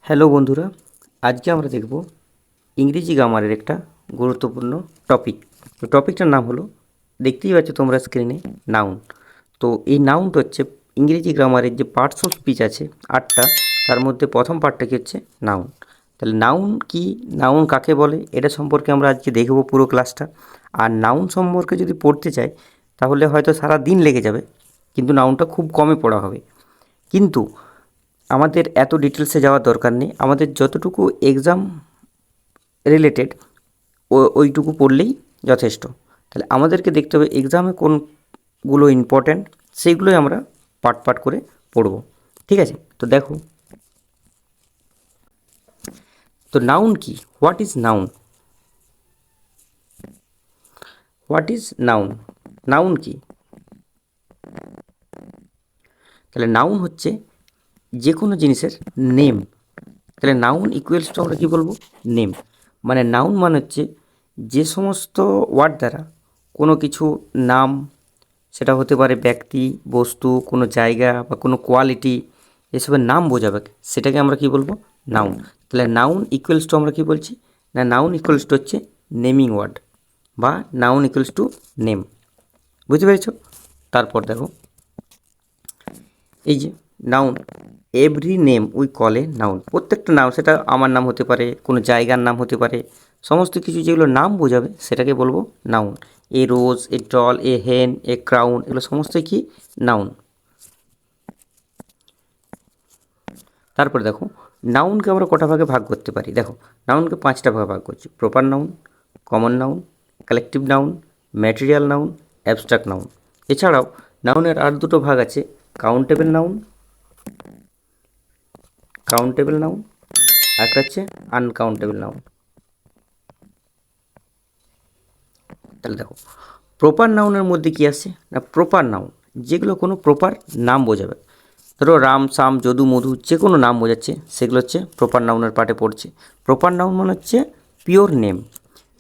Hello বন্ধুরা, আজকে আমরা দেখব ইংরেজি গ্রামারের একটা গুরুত্বপূর্ণ টপিক। তো টপিকটার নাম হলো, দেখতেই পাচ্ছ তোমরা স্ক্রিনে, নাউন। তো এই নাউনটা হচ্ছে ইংরেজি গ্রামারের যে পার্টস অফ স্পিচ আছে 8টা, তার মধ্যে প্রথম পার্টটা কি হচ্ছে নাউন। তাহলে নাউন কি, নাউন কাকে বলে, এটা সম্পর্কে আমরা আজকে দেখব পুরো ক্লাসটা। আর নাউন সম্পর্কে যদি পড়তে চাই তাহলে হয়তো সারা দিন লেগে যাবে, কিন্তু নাউনটা খুব কমে পড়া হবে। কিন্তু আমাদের এত ডিটেলসে যাওয়ার দরকার নেই, আমাদের যতটুকু এক্সাম রিলেটেড ওইটুকু পড়লেই যথেষ্ট। তাহলে আমাদেরকে দেখতে হবে এক্সামে কোনগুলো ইম্পর্ট্যান্ট, সেইগুলোই আমরা পার্ট পার্ট করে পড়ব। ঠিক আছে, তো দেখো, তো নাউন কি, what is noun? What is noun? Noun কি? তাহলে নাউন হচ্ছে যে কোনো জিনিসের নেম। তাহলে নাউন ইকুয়ালস টু আমরা কী বলবো? নেম। মানে নাউন মানে হচ্ছে যে সমস্ত ওয়ার্ড দ্বারা কোনো কিছু নাম, সেটা হতে পারে ব্যক্তি, বস্তু, কোনো জায়গা বা কোনো কোয়ালিটি, এসবের নাম বোঝাবে, সেটাকে আমরা কি বলবো? নাউন। তাহলে নাউন ইকুয়ালস টু আমরা কি বলছি না, নাউন ইকুয়ালস টু হচ্ছে নেমিং ওয়ার্ড বা নাউন ইকুয়ালস টু নেম। বুঝতে পেরেছো? তারপর দেখো, এই যে noun, every name we call a noun. প্রত্যেকটা নাম, সেটা আমার নাম হতে পারে, কোনো জায়গার নাম হতে পারে, সমস্ত কিছু যেগুলো নাম বোঝাবে সেটাকে বলবো noun. A rose, a doll, এ হেন, এ ক্রাউন, এগুলো সমস্তই কি? নাউন। তারপরে দেখো, নাউনকে আমরা কটা ভাগে ভাগ করতে পারি। দেখো, নাউনকে 5টা ভাগে ভাগ করছি: proper noun, common noun, collective noun, material noun, abstract noun. এছাড়াও নাউনের আর দুটো ভাগ আছে: কাউন্টেবল নাউন, কাউন্টেবল নাউন, একটা হচ্ছে আনকাউন্টেবল নাউন। তাহলে দেখো, প্রপার নাউনের মধ্যে কি আসে না, প্রপার নাউন যেগুলো কোনো প্রপার নাম বোঝাবে। ধরো রাম, শাম, যদু, মধু, যে কোনো নাম বোঝাচ্ছে, সেগুলো হচ্ছে প্রপার নাউনের পার্টে পড়ছে। প্রপার নাউন মানে হচ্ছে পিওর নেম,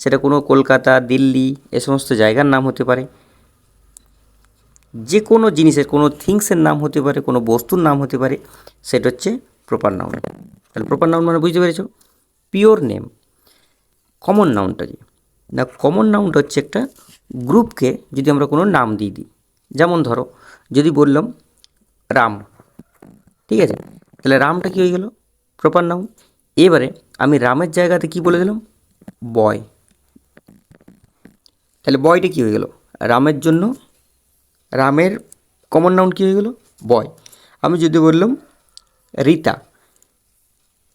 সেটা কোনো কলকাতা, দিল্লি, এ সমস্ত জায়গার নাম হতে পারে, যে কোনো জিনিসের, কোনো থিংসের নাম হতে পারে, কোনো বস্তুর নাম হতে পারে, সেটা হচ্ছে প্রপার নাউন। তাহলে প্রপার নাউন মানে বুঝতে পেরেছো, পিওর নেম। কমন নাউনটা কি না, কমন নাউনটা হচ্ছে একটা গ্রুপকে যদি আমরা কোনো নাম দিয়ে দিই। যেমন ধরো, যদি বললাম রাম, ঠিক আছে, তাহলে রামটা কী হয়ে গেল? Proper noun. এবারে আমি রামের জায়গাতে কি বলে দিলাম? বয়। তাহলে বয়টা কী হয়ে গেল? রামের জন্য রামের কমন নাউন কী হয়ে গেল? বয়। আমি যদি বললাম রীতা,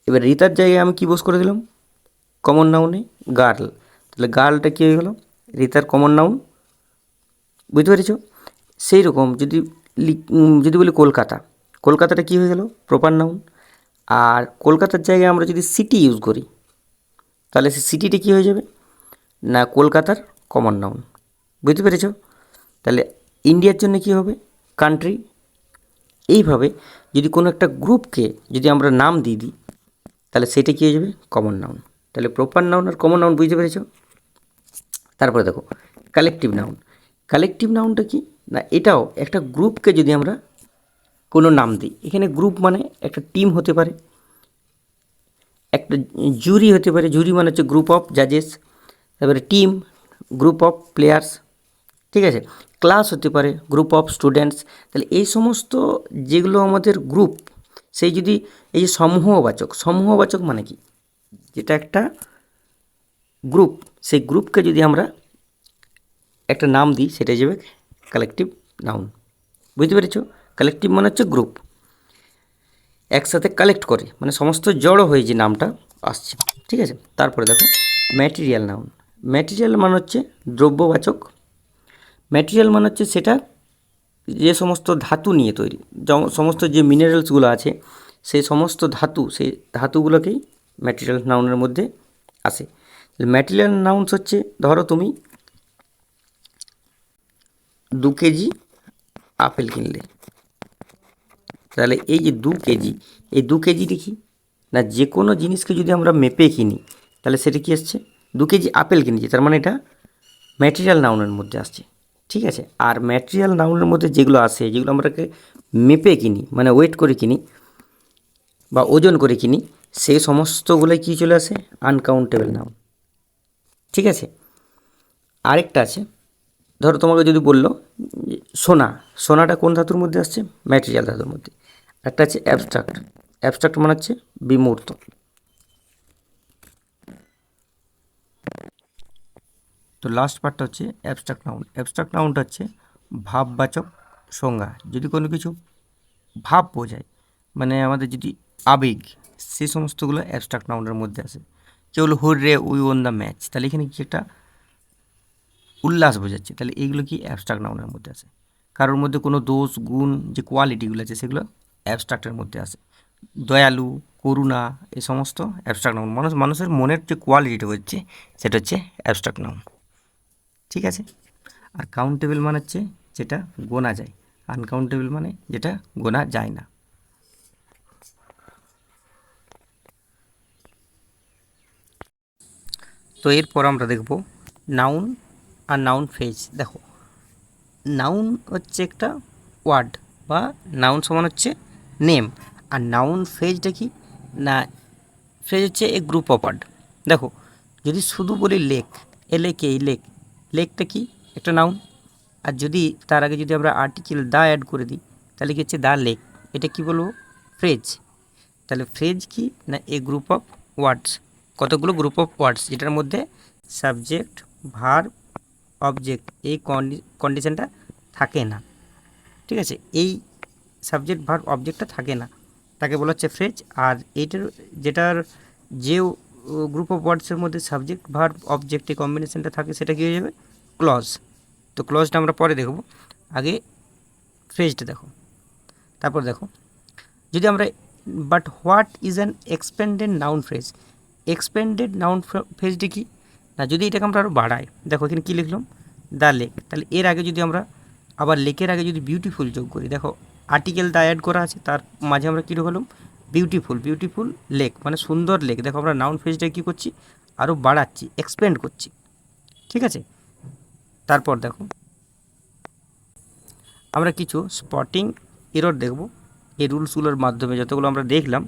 এবার রীতার জায়গায় আমি কী বোস করে দিলাম? কমন নাউনে গার্ল। তাহলে গার্লটা কী হয়ে গেল? রীতার কমন নাউন। বুঝতে পেরেছ? সেই রকম যদি বলি কলকাতা, কলকাতাটা কী হয়ে গেল? Proper noun. আর কলকাতার জায়গায় আমরা যদি সিটি ইউজ করি, তাহলে সে সিটিটা কী হয়ে যাবে না, কলকাতার কমন নাউন। বুঝতে পেরেছ? তাহলে ইন্ডিয়ার জন্য কী হবে? কান্ট্রি। এইভাবে যদি কোনো একটা গ্রুপকে যদি আমরা নাম দিয়ে দিই, তাহলে সেটা কী হয়ে যাবে? Common noun. তাহলে প্রপার নাউন আর কমন নাউন বুঝতে পেরেছ? তারপরে দেখো, কালেকটিভ নাউন। কালেকটিভ নাউনটা কি না, এটাও একটা গ্রুপকে যদি আমরা কোনো নাম দিই, এখানে গ্রুপ মানে একটা টিম হতে পারে, একটা জুরি হতে পারে, জুরি মানে হচ্ছে গ্রুপ অফ জাজেস, তারপরে টিম, গ্রুপ অফ প্লেয়ার্স, ঠিক আছে, ক্লাস হতে পারে, গ্রুপ অফ স্টুডেন্টস। তাহলে এই সমস্ত যেগুলো আমাদের গ্রুপ, সেই যদি এই যে সমূহবাচক, সমূহবাচক মানে কি, যেটা একটা গ্রুপ, সেই গ্রুপকে যদি আমরা একটা নাম দিই, সেটা যাবে কালেকটিভ নাউন। বুঝতে পেরেছ? কালেকটিভ মানে হচ্ছে গ্রুপ একসাথে কালেক্ট করে, মানে সমস্ত জড়ো হয়ে যে নামটা আসছে। ঠিক আছে, তারপরে দেখো ম্যাটেরিয়াল নাউন। ম্যাটেরিয়াল মানে হচ্ছে দ্রব্যবাচক। ম্যাটেরিয়াল মানে হচ্ছে সেটা যে সমস্ত ধাতু নিয়ে তৈরি, সমস্ত যে মিনারেলসগুলো আছে, সেই সমস্ত ধাতু, সেই ধাতুগুলোকেই ম্যাটেরিয়াল নাউনের মধ্যে আসে। ম্যাটেরিয়াল নাউন্স হচ্ছে, ধরো তুমি 2 কেজি আপেল কিনলে, তাহলে এই যে 2 কেজি, এই 2 কেজিটি কি না, যে কোনো জিনিসকে যদি আমরা মেপে কিনি, তাহলে সেটা কি আসছে? 2 কেজি আপেল কিনেছি, তার মানে এটা ম্যাটেরিয়াল নাউনের মধ্যে আসছে। ঠিক আছে, আর ম্যাটেরিয়াল নাউনের মধ্যে যেগুলো আসে, যেগুলো আমরাকে মেপে কিনি, মানে ওয়েট করে কিনি বা ওজন করে কিনি, সেই সমস্তগুলোই কী চলে আসে, আনকাউন্টেবল নাউন। ঠিক আছে, আরেকটা আছে, ধরো তোমাকে যদি বললো সোনা, সোনাটা কোন ধাতুর মধ্যে আসছে, ম্যাটেরিয়াল ধাতুর মধ্যে। একটা আছে অ্যাবস্ট্রাক্ট, অ্যাবস্ট্রাক্ট মানে হচ্ছে বিমূর্ত। তো লাস্ট পার্টটা হচ্ছে অ্যাবস্ট্রাক্ট নাউন। অ্যাবস্ট্রাক্ট নাউনটা হচ্ছে ভাববাচক সংজ্ঞা। যদি কোনো কিছু ভাব বোঝায়, মানে আমাদের যদি আবেগ, সেই সমস্তগুলো অ্যাবস্ট্রাক্ট নাউনের মধ্যে আসে। কেউ হলো hurray we won the match, তাহলে এখানে কি একটা উল্লাস বোঝাচ্ছে, তাহলে এইগুলো কি অ্যাবস্ট্রাক্ট নাউনের মধ্যে আসে। কারোর মধ্যে কোনো দোষ গুণ যে কোয়ালিটিগুলো আছে সেগুলো অ্যাবস্ট্রাক্টের মধ্যে আসে। দয়ালু, করুণা, এই সমস্ত অ্যাবস্ট্রাক্ট নাউন। মানুষের মনের যে কোয়ালিটিটা হচ্ছে সেটা হচ্ছে অ্যাবস্ট্রাক্ট নাউন। ঠিক আছে, আর কাউন্টেবল মানে হচ্ছে যেটা গোনা যায়, আনকাউন্টেবল মানে যেটা গোনা যায় না। তো এরপর আমরা দেখব নাউন আর নাউন ফ্রেজ। দেখো, নাউন হচ্ছে একটা ওয়ার্ড বা নাউন সমান হচ্ছে নেম, আর নাউন ফ্রেজটা কি না, ফ্রেজ হচ্ছে এ গ্রুপ অফ ওয়ার্ড। দেখো, যদি শুধু বলি লেক, এলেকে এই লেক, লেকটা কি একটা নাউন। আর যদি তার আগে যদি আমরা আর্টিকেল দা অ্যাড করে দিই, তাহলে কি হচ্ছে দ্য লেক, এটা কি বলবো, ফ্রেজ। তাহলে ফ্রেজ কি না, এ গ্রুপ অফ ওয়ার্ডস, কতগুলো গ্রুপ অফ ওয়ার্ডস যেটার মধ্যে সাবজেক্ট, ভার্ব, অবজেক্ট এই কন্ডিশনটা থাকে না। ঠিক আছে, এই সাবজেক্ট ভার্ব অবজেক্টটা থাকে না, তাকে বলা হচ্ছে ফ্রেজ। আর এইটার যেটার যে গ্রুপ অফ ওয়ার্ডসের মধ্যে সাবজেক্ট ভার্ব অবজেক্ট এই কম্বিনেশনটা থাকে সেটা কী হয়ে যাবে, ক্লজ। তো ক্লজটা আমরা পরে দেখব, আগে ফ্রেজটা দেখো। তারপর দেখো, যদি আমরা but what is an expanded noun phrase, expanded noun ফ্রেজটি কি না, যদি এটাকে আমরা আরও বাড়াই, দেখো এখানে কী লিখলাম, দ্য লেক, তাহলে এর আগে যদি আমরা আবার লেকের আগে যদি বিউটিফুল যোগ করি, দেখো আর্টিকেল দা অ্যাড করা আছে, তার মাঝে আমরা কী ঢোকালাম, বিউটিফুল, বিউটিফুল লেক মানে সুন্দর লেক। দেখো আমরা নাউন ফ্রেজটা কী করছি, আরও বাড়াচ্ছি, এক্সপেন্ড করছি। ঠিক আছে, তারপর দেখো আমরা কিছু স্পটিং এরর দেখব এই রুলসগুলোর মাধ্যমে। যতগুলো আমরা দেখলাম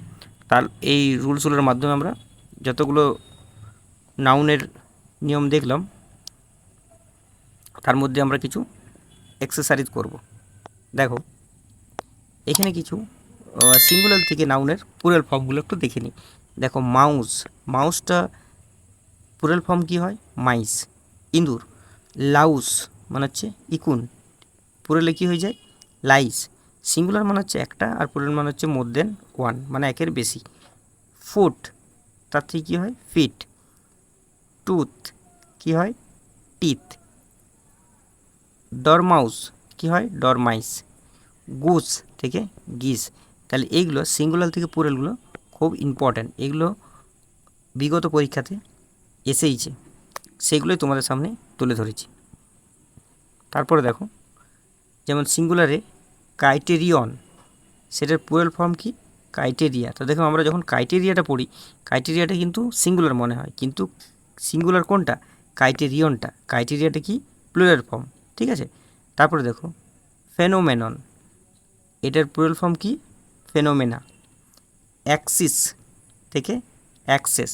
তার এই রুলসগুলোর মাধ্যমে আমরা যতগুলো নাউনের নিয়ম দেখলাম তার মধ্যে আমরা কিছু এক্সারসাইজ করব। দেখো এখানে কিছু সিঙ্গুলার থেকে নাউনের প্লুরাল ফর্মগুলো একটু দেখে নিই। দেখো মাউস, মাউসটা প্লুরাল ফর্ম কী হয়, মাইস। ইঁদুর, লাউস মানে হচ্ছে ইকুন, প্লুরালে কী হয়ে যায়, লাইস। সিঙ্গুলার মানে হচ্ছে একটা, আর প্লুরাল মানে হচ্ছে মোর দেন ওয়ান মানে একের বেশি। ফুট, তার থেকে কী হয়, ফিট। টুথ কী হয়, টিথ। ডরমাউস কী হয়, ডরমাইস। গুস থেকে গিস। তাহলে এইগুলো সিঙ্গুলার থেকে প্লুরালগুলো খুব ইম্পর্ট্যান্ট, এগুলো বিগত পরীক্ষাতে এসেইছে, সেগুলোই তোমাদের সামনে তুলে ধরেছি। তারপরে দেখো, যেমন সিঙ্গুলারে ক্রাইটেরিয়ন, সেটার প্লুরাল ফর্ম কি, ক্রাইটেরিয়া। তো দেখো আমরা যখন ক্রাইটেরিয়াটা পড়ি, ক্রাইটেরিয়াটা কিন্তু সিঙ্গুলার মনে হয়, কিন্তু সিঙ্গুলার কোনটা, ক্রাইটেরিয়নটা। ক্রাইটেরিয়াটা কি, প্লুরাল ফর্ম। ঠিক আছে, তারপরে দেখো ফেনোমেনন, এটার প্লুরাল ফর্ম কি, ফেনোমেনা। অ্যাক্সিস থেকে অ্যাক্সেস,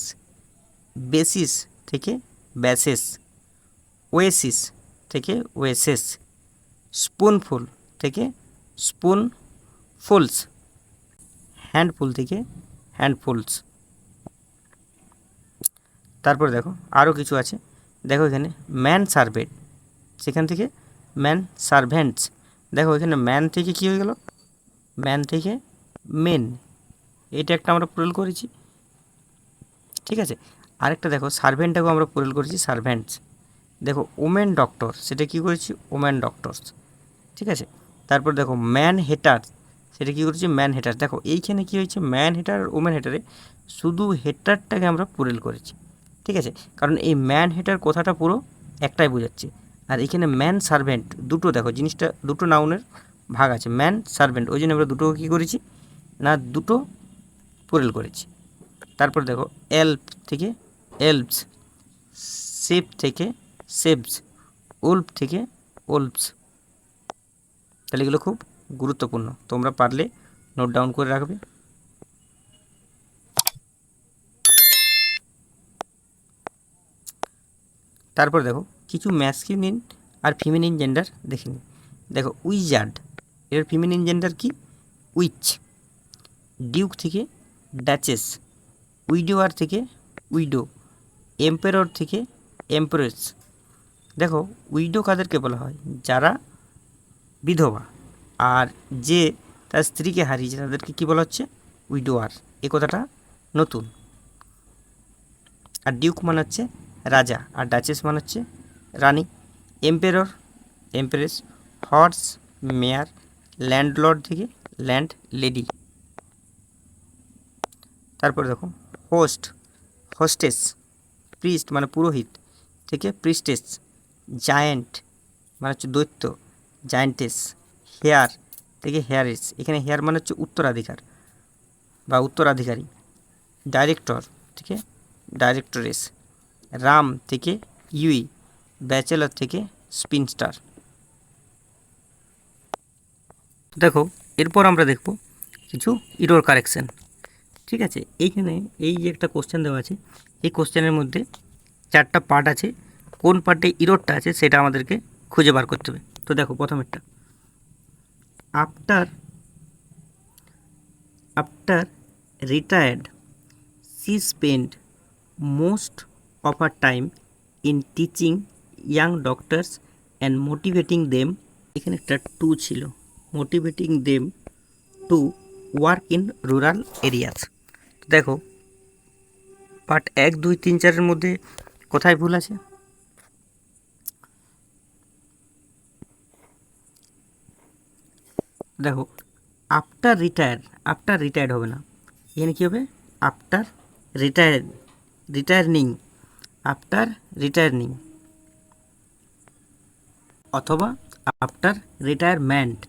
বেসিস থেকে ব্যাসেস, ওয়েসিস থেকে ওয়েসেস, স্পুনফুল থেকে স্পুনফুলস, হ্যান্ডফুল থেকে হ্যান্ডফুলস। তারপর দেখো আরও কিছু আছে, দেখো এখানে ম্যান সার্ভেন্ট, সেখান থেকে ম্যান সার্ভেন্টস। দেখো এখানে ম্যান থেকে কী হয়ে গেল, ম্যান থেকে মেন, এটা একটা আমরা প্লুরাল করেছি। ঠিক আছে, আরেকটা দেখো সার্ভেন্টটাকেও আমরা প্লুরাল করেছি সার্ভেন্টস। দেখো ওমেন ডক্টর, সেটা কী করেছি, ওমেন ডক্টরস। ঠিক আছে, তারপর দেখো ম্যান হেটার, সেটা কী করেছি, ম্যান হেটার। দেখো এইখানে কী হয়েছে, ম্যান হেটার আর ওমেন হেটারে শুধু হেটারটাকে আমরা প্লুরাল করেছি। ঠিক আছে, কারণ এই ম্যান হেটার কথাটা পুরো একটাই বোঝাচ্ছে, আর এখানে ম্যান সার্ভেন্ট দুটো, দেখো জিনিসটা দুটো নাউনের ভাগ আছে, ম্যান সার্ভেন্ট, ওই জন্য আমরা দুটো কী করেছি না, দুটো প্লুরাল করেছি। তারপর দেখো এল্প থেকে এল্পস, শেপ থেকে শেপস, উল্ফ থেকে উল্ফস। তাহলে এগুলো খুব গুরুত্বপূর্ণ, তোমরা পারলে নোট ডাউন করে রাখবে। তারপর দেখো কিছু ম্যাসকিউলিন আর ফিমেনিন জেন্ডার দেখে নিই। দেখো উইজার্ড, এর ফিমেনিন জেন্ডার কি? উইচ। ডিউক থেকে ডাচেস, উইডোয়ার থেকে উইডো, এম্পেরর থেকে এম্প্রেস। দেখো উইডো কাদেরকে বলা হয়? যারা বিধবা, আর যে তার স্ত্রীকে হারিয়েছে তাদেরকে কী বলা হচ্ছে? উইডোয়ার। এ কথাটা নতুন। আর ডিউক মানে হচ্ছে রাজা, আর ডাচেস মানে হচ্ছে রানী। এম্পেরর, এম্প্রেস। হর্স, মেয়ার। ল্যান্ডলর্ড থেকে ল্যান্ড লেডি। তারপরে দেখো হোস্ট, হোস্টেস। প্রিস্ট মানে পুরোহিত থেকে প্রিস্টেস। জায়েন্ট মানে হচ্ছে দৈত্য, জায়েন্টেস। হেয়ার থেকে হেয়ারেস, এখানে হেয়ার মানে হচ্ছে উত্তরাধিকার বা উত্তরাধিকারী। ডাইরেক্টর থেকে ডাইরেক্টরেস। রাম থেকে ইউই, ব্যাচেলর থেকে স্পিনস্টার। দেখো এরপর আমরা দেখব কিছু ইরর কারেকশন। ঠিক আছে, এইখানে এই যে একটা কোশ্চেন দেওয়া আছে, এই কোশ্চেনের মধ্যে 4টা পার্ট আছে। কোন পার্টে ইররটা আছে সেটা আমাদেরকে খুঁজে বার করতে হবে। তো দেখো প্রথমেরটা, after retired she spent most of her time in teaching young doctors and motivating them, এখানে একটা টু ছিল, motivating them to work in rural areas. দেখো পার্ট 1, 2, 3, 4-এর মধ্যে কোথায় ভুল আছে? দেখো আফটার রিটায়ার্ড হবে না, এখানে কী হবে? আফটার রিটায়ার্নিং, আফটার রিটায়ার্নিং, অথবা আফটার রিটায়ারমেন্ট।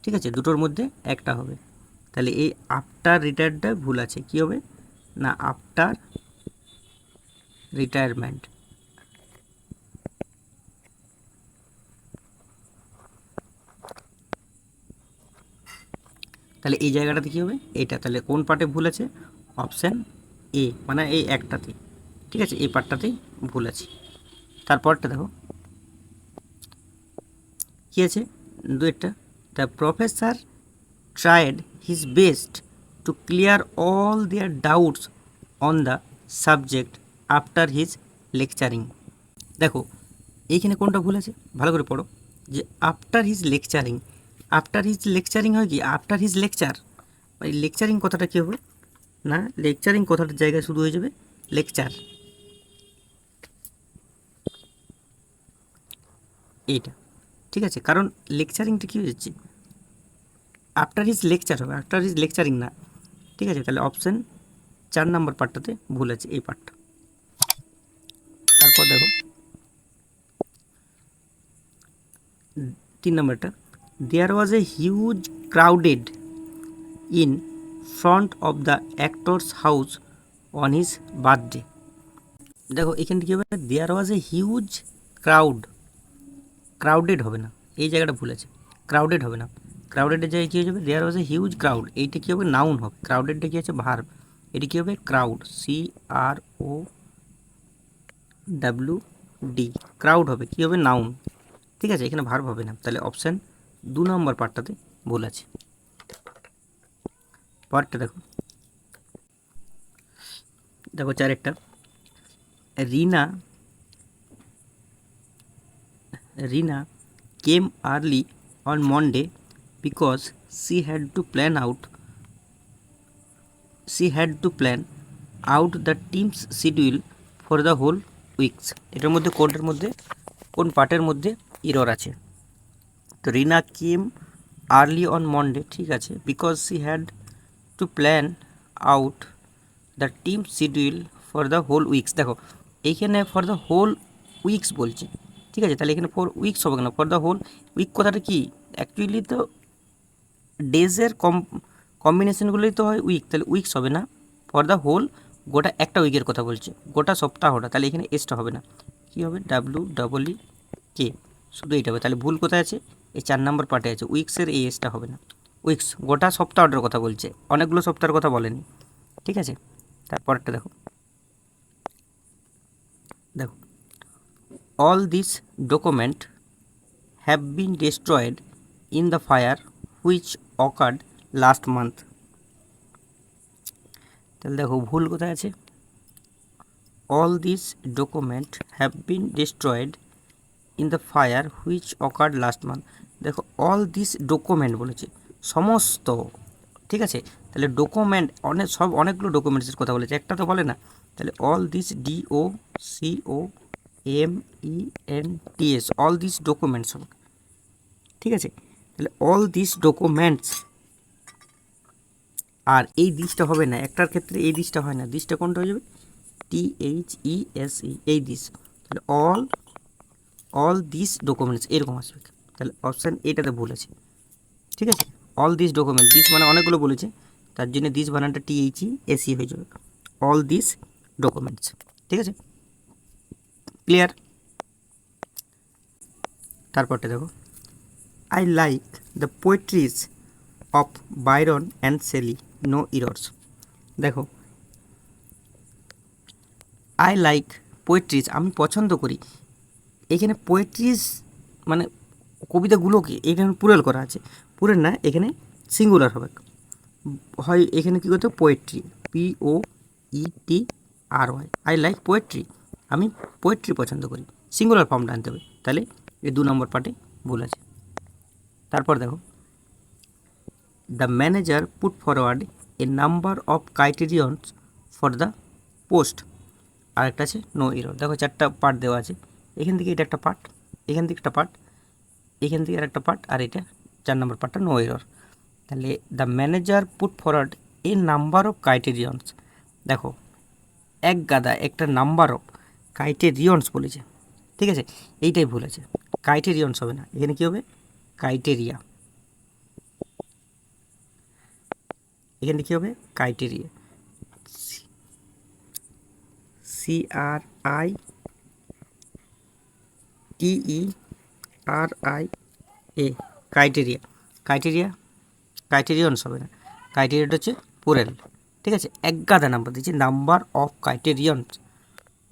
ঠিক আছে, দুটোর মধ্যে একটা হবে। তাহলে এই আফটার রিটায়ার্ডটা ভুল আছে, কী হবে না? After retirement. তাহলে এই জায়গাটাতে কী হবে? এটা তাহলে কোন পার্টে ভুল আছে? অপশান এ, মানে এই একটাতে। ঠিক আছে, এই পার্টটাতেই ভুল আছে। তারপরটা দেখো কী আছে, দুইটা। The professor tried his best to clear all their doubts on the subject after his lecturing. দেখো এইখানে কোনটা ভুল আছে? ভালো করে পড়ো, যে after his lecturing, after his lecturing হয় কি? After his lecture. এই লেকচারিং কথাটা কী হবে না? লেকচারিং কথাটার জায়গায় শুধু হয়ে যাবে লেকচার, এইটা। ঠিক আছে, কারণ লেকচারিংটা কী হচ্ছে? আফটার হিজ লেকচার হবে, আফটার হিজ লেকচারিং না। ঠিক আছে, তাহলে অপশান 4 নম্বর পার্টটাতে ভুল আছে, এই পার্টটা। তারপর দেখো 3 নম্বরটা, there was a huge crowded in front of the actors house on his birthday. দেখো এখানে কী হবে? দেয়ার ওয়াজ এ হিউজ ক্রাউডেড হবে না, এই জায়গাটা ভুল আছে, ক্রাউডেড হবে না। ক্রাউডেডের জায়গায় কী হয়ে যাবে? দেয়ার ওয়াজ এ হিউজ ক্রাউড, এইটা কী হবে? নাউন হবে। ক্রাউডেডটা কী আছে? ভার্ব। এটি কী হবে? ক্রাউড, CROWD, ক্রাউড হবে, কী হবে? নাউন। ঠিক আছে, এখানে ভার্ব হবে না। তাহলে অপশান 2 নম্বর পার্টটাতে ভুল আছে। পার্টটা দেখো, দেখো 4-একটা, রিনা came early on Monday because she had to plan out the team's schedule for the whole weeks. এটার মধ্যে কোনটার মধ্যে, কোন পার্টের মধ্যে ইরর আছে? তো Rina came early on Monday, ঠিক আছে, because she had to plan out the team schedule for the whole weeks. দেখো এইখানে ফর দ্য হোল উইকস বলছে, ঠিক আছে, তাহলে এখানে ফর উইকস হবে না, ফর দ্য হোল উইক কথাটা কি? অ্যাকচুয়ালি তো ডেজের কম্বিনেশনগুলোই তো হয় উইক, তাহলে উইকস হবে না, ফর দ্য হোল, গোটা একটা উইকের কথা বলছে, গোটা সপ্তাহটা, তাহলে এখানে এসটা হবে না, কী হবে? WEEK, শুধু এইটা হবে। তাহলে ভুল কোথায় আছে? এই 4 নম্বর পার্টে আছে, উইক্সের এই এসটা হবে না। উইক্স গোটা সপ্তাহটার কথা বলছে, অনেকগুলো সপ্তাহের কথা বলেনি। ঠিক আছে, তারপরটা দেখো, all these documents have been destroyed in the fire which occurred last month. তাহলে দেখো ভুল কোথায় আছে, all these documents have been destroyed in the fire which occurred last month. দেখো all these document বলেছে, সমস্ত, ঠিক আছে। তাহলে ডকুমেন্ট অনেকগুলো ডকুমেন্টসের কথা বলেছে, একটা তো বলে না। তাহলে all this DOCOMENTS all this documents হবে, ঠিক আছে। তাহলে অল দিস ডকুমেন্টস, আর এই দিসটা হবে না, একটার ক্ষেত্রে এই দিসটা হয় না, দিসটা কোনটা হয়ে যাবে, THESE, এই দিস। তাহলে অল দিস ডকুমেন্টস এরকম আসবে। তাহলে অপশান এটাতে ভুল আছে, ঠিক আছে। অল দিস ডকুমেন্ট, দিস মানে অনেকগুলো বলেছে, তার জন্য দিস বানানটা THESE হয়ে যাবে, অল দিস ডকুমেন্টস, ঠিক আছে, ক্লিয়ার। তারপরটা দেখো, I like the poetries of Byron and Shelley, no errors. দেখো আই লাইক পোয়েট্রিজ, আমি পছন্দ করি, এখানে পোয়েট্রিজ মানে কবিতাগুলোকে এখানে পুরাল করা আছে, পুরেল না, এখানে সিঙ্গুলার হবে, হয় এখানে কী করতে হবে, poetry, POETRY, I like poetry, আমি পোয়েট্রি পছন্দ করি, সিঙ্গুলার ফর্মটা আনতে হবে। তাহলে এই 2 নম্বর পার্টে ভুল আছে। তারপর দেখো, the manager put forward a number of criterions for the post, আর একটা আছে নো এরর। দেখো 4টা পার্ট দেওয়া আছে, এখান থেকে এটা একটা পার্ট, এখান থেকে একটা পার্ট, এখান থেকে আর একটা পার্ট, আর এটা 4 নম্বর পার্টটা নো এরর। তাহলে the manager put forward a number of criterions, দেখো এক গাদা একটা নাম্বার অফ ক্রাইটেরিয়নস বলেছে, ঠিক আছে, এইটাই ভুল আছে, ক্রাইটেরিয়নস হবে না, এখানে কী হবে, ক্রাইটেরিয়া, এখানে কী হবে, ক্রাইটেরিয়া, CRITERIA, ক্রাইটেরিয়া, ক্রাইটেরিয়নস হবে না, ক্রাইটেরিয়াটা হচ্ছে পুরেল, ঠিক আছে। এক গাদা নাম্বার দিচ্ছি, নাম্বার অফ ক্রাইটেরিয়নস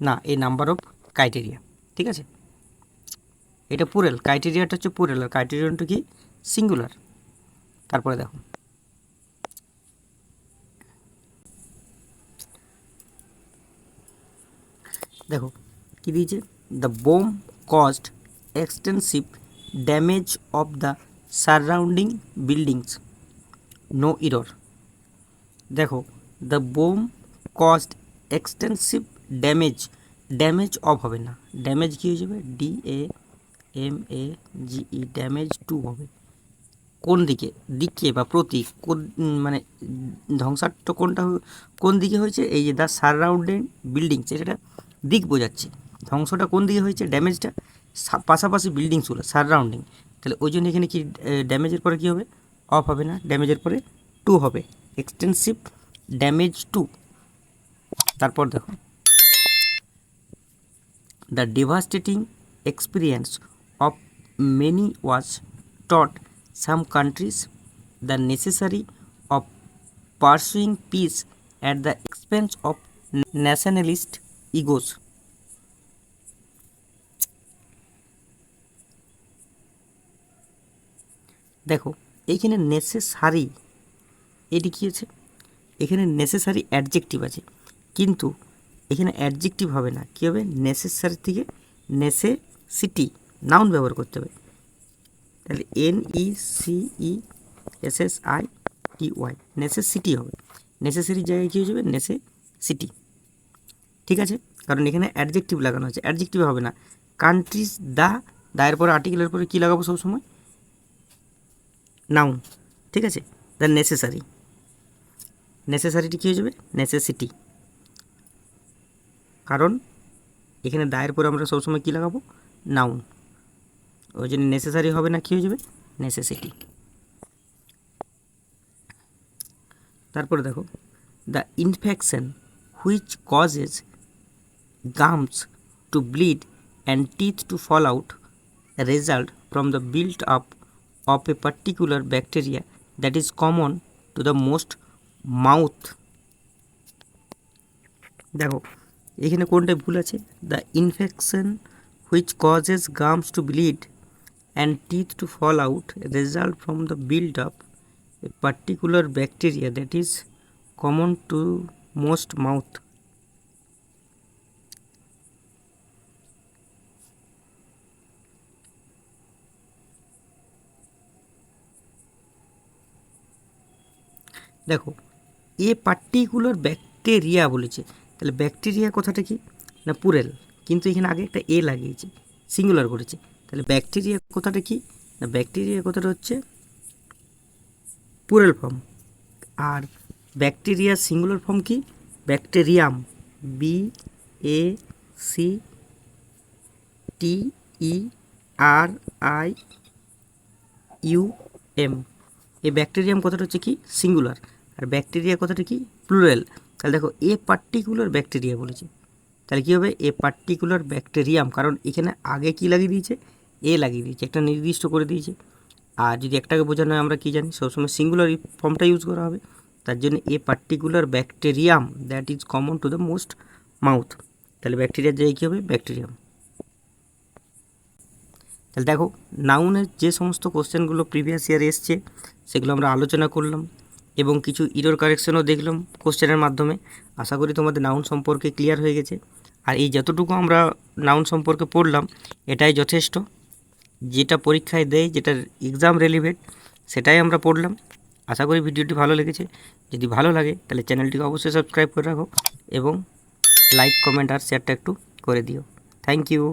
না, এই নাম্বার অফ ক্রাইটেরিয়া, ঠিক আছে, এটা পুরেল, ক্রাইটেরিয়াটা হচ্ছে পুরেল, আর ক্রাইটেরিয়নটা কি সিঙ্গুলার। তারপরে দেখো, দেখো কী দিয়েছে, the bomb caused extensive damage of the surrounding buildings, no error. দেখো the bomb caused extensive damage of হবে না, ড্যামেজ কী হয়ে যাবে, DAMAGE, ড্যামেজ টু হবে, কোন দিকে বা প্রতি কোন মানে ধ্বংসাত্ম কোনটা কোন দিকে হয়েছে, এই যে দ্য সারাউন্ডিং বিল্ডিংস, এটা দিক বোঝাচ্ছে, ধ্বংসটা কোন দিকে হয়েছে, ড্যামেজটা পাশাপাশি বিল্ডিংসগুলো সারাউন্ডিং, তাহলে ওই জন্য এখানে কি ড্যামেজের পরে কী হবে, অফ হবে না, ড্যামেজের পরে টু হবে, এক্সটেন্সিভ ড্যামেজ টু। তারপর দেখো, the devastating experience of many was taught some countries the necessary of pursuing peace at the expense of nationalist egos. দেখো এইখানে নেসেসারি, এটি কী আছে, এখানে নেসেসারি অ্যাডজেক্টিভ আছে, কিন্তু এখানে অ্যাডজেক্টিভ হবে না, কী হবে, নেসেসারি থেকে নেসেসিটি নাউন ব্যবহার করতে হবে, তাহলে NECESSITY, নেসেসিটি হবে, নেসেসারি জায়গায় কী হয়ে যাবে, নেসেসিটি, ঠিক আছে, কারণ এখানে অ্যাডজেক্টিভ লাগানো আছে, অ্যাডজেক্টিভ হবে না, কান্ট্রিজ দায়ের পরে আর্টিকেলের পরে কী লাগাবো সবসময়, নাউন, ঠিক আছে, দ্য নেসেসারিটি কী হয়ে যাবে, নেসেসিটি, কারণ এখানে দায়ের পরে আমরা সবসময় কী লাগাবো, নাউন, ওই জন্য নেসেসারি হবে না, কী হয়ে যাবে, নেসেসিটি। তারপরে দেখো, the infection which causes gums to bleed and teeth to fall out result from the build up of a particular bacteria that is common to the most mouth. দেখো এখানে কোনটায় ভুল আছে, the infection which causes gums to bleed and teeth to fall out result from the build up a particular bacteria that is common to most mouth. দেখো এ particular bacteria বলেছে, তাহলে bacteria কথাটা কি না পুরেল, কিন্তু এখানে আগে একটা এ লাগিয়েছে, সিঙ্গুলার করেছে, তাহলে ব্যাকটেরিয়া কথাটা কি না ব্যাকটেরিয়া কথাটা হচ্ছে পুরেল ফর্ম। আর ব্যাকটেরিয়া সিঙ্গুলার ফর্ম কি bacterium, B A C T E R I U M. এই ব্যাকটেরিয়াম কথাটা হচ্ছে কি সিঙ্গুলার, আর ব্যাকটেরিয়া কথাটা কি প্লুরাল। তাহলে দেখো এ পার্টিকুলার ব্যাকটেরিয়া বলেছে, তাহলে কী হবে এ পার্টিকুলার ব্যাকটেরিয়াম, কারণ এখানে আগে কি লাগিয়ে দিয়েছে এ লাগিয়ে দিয়েছে, একটা নির্দিষ্ট করে দিয়েছে। আর যদি একটাকে বোঝানো হয় আমরা কী জানি সবসময় সিঙ্গুলার ফর্মটা ইউজ করা হবে, তার জন্য a particular bacterium that is common to the most mouth, তাহলে ব্যাকটেরিয়ার জায়গায় কী হবে ব্যাকটেরিয়াম। তাহলে দেখো নাউনের যে সমস্ত কোশ্চেনগুলো প্রিভিয়াস ইয়ার এসছে সেগুলো আমরা আলোচনা করলাম এবং কিছু ইরর কারেকশনও দেখলাম কোশ্চেনের মাধ্যমে। আশা করি তোমাদের নাউন সম্পর্কে ক্লিয়ার হয়ে গেছে। আর এই যতটুকু আমরা নাউন সম্পর্কে পড়লাম এটাই যথেষ্ট, যেটা পরীক্ষায় দেয় যেটা এক্সাম রেলিভেন্ট সেটাই আমরা পড়লাম। আশা করি ভিডিওটি ভালো লেগেছে, যদি ভালো লাগে তাহলে চ্যানেলটিকে অবশ্যই সাবস্ক্রাইব করে রাখো এবং লাইক কমেন্ট আর শেয়ারটা একটু করে দিও। Thank you.